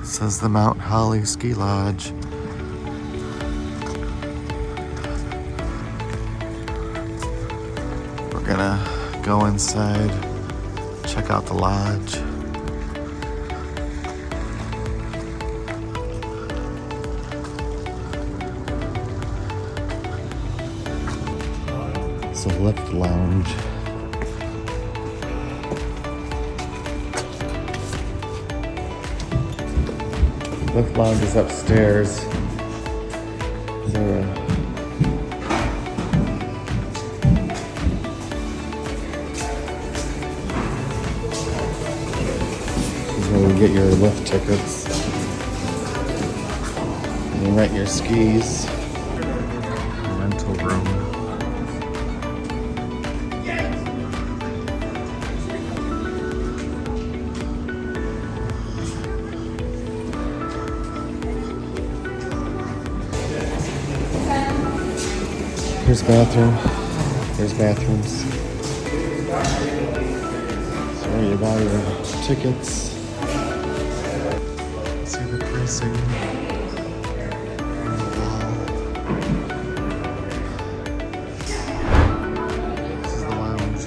Says the Mount Holly Ski Lodge. We're gonna go inside, check out the lodge. It's a lift lounge. Lift lounge is upstairs. Is there a... This is where you get your lift tickets. And you rent your skis. Rental room. Here's bathroom. There's bathrooms. So where you buy your tickets. See the pricing on the wall. This is the lounge.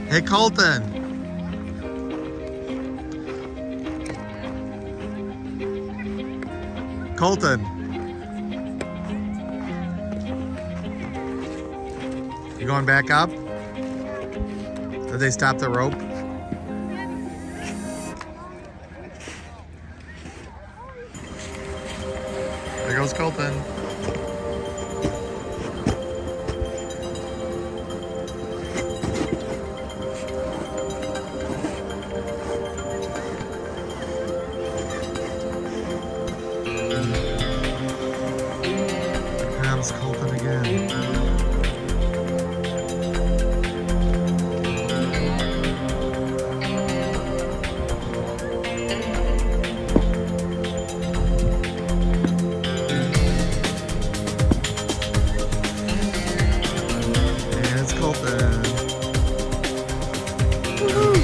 Hey Colton. Colton. You going back up? Did they stop the rope? There goes Colton. Colton again. And it's Colton. Woo-hoo.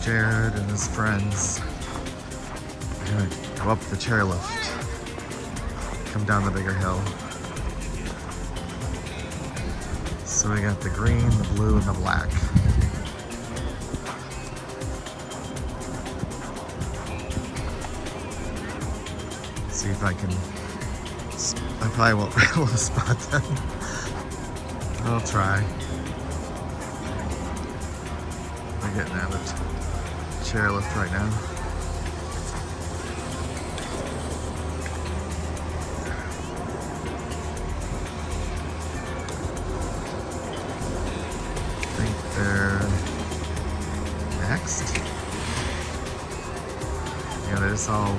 Jared and his friends are gonna go up the chairlift, come down the bigger hill. So we got the green, the blue, and the black. See if I can, I probably won't be able to spot them. I'll try. We're getting out of it. Chairlift right now. I think they're next. Yeah, they just all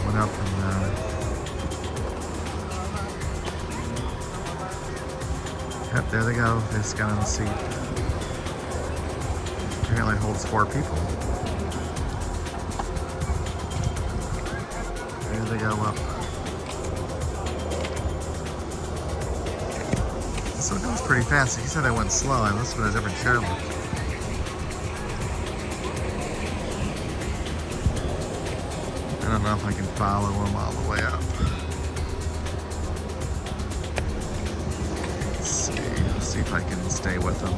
went up and yep, There they go. They just got on the seat. Apparently it holds 4 people. There they go up. So it goes pretty fast. He said I went slow. I must have been a different chairlift. I don't know if I can follow him all the way up. Let's see if I can stay with him.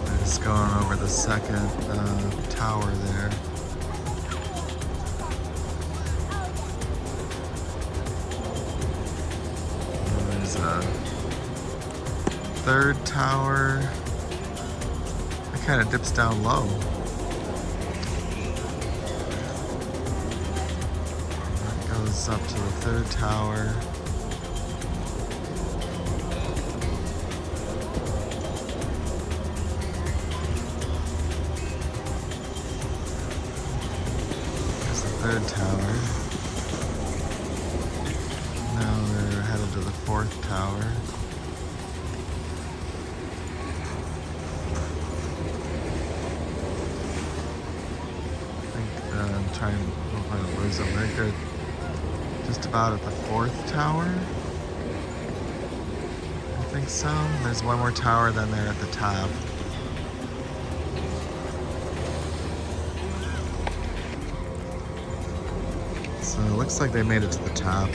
I'm just going over the second tower there. There's a third tower. It kind of dips down low. That goes up to the third tower. There's the third tower. Now they're headed to the 4th tower. I'm trying to hope I don't lose them. They're good. Just about at the 4th tower. I think so. There's one more tower, then they're at the top. So it looks like they made it to the top.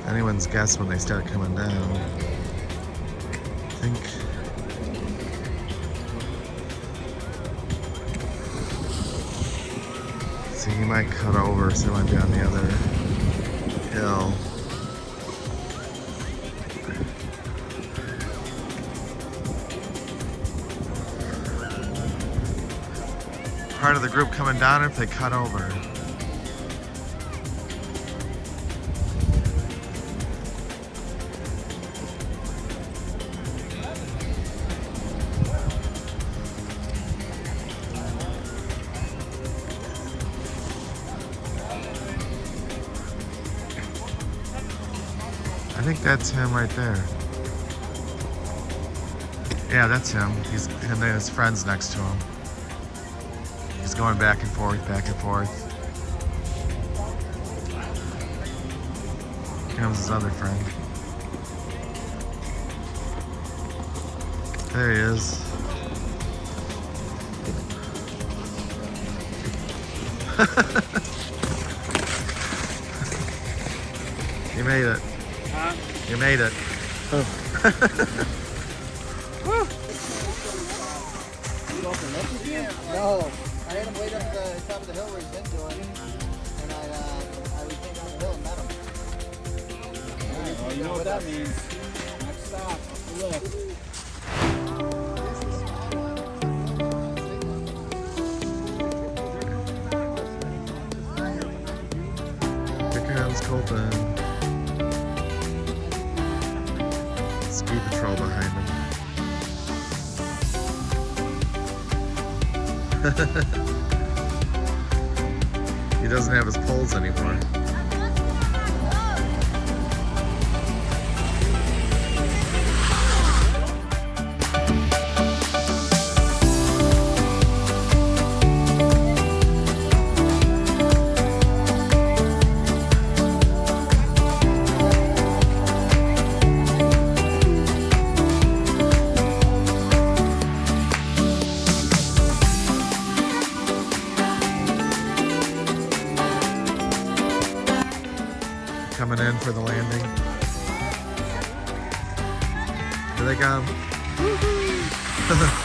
Anyone's guess when they start coming down. I think. So he might cut over, so he might be on the other hill. Part of the group coming down if they cut over. I think that's him right there. Yeah, that's him. He's him and his friends next to him. He's going back and forth, back and forth. Here comes his other friend. There he is. You made it. You made it. Oh. No, I had him wait up the top of the hill where he's been doing, and I was taking on the hill and met him. Alright, well, you know what that means. Next stop, off the left. Here comes Colton. Ski patrol behind him. He doesn't have his poles anymore. Coming in for the landing. Here they come. Woo-hoo.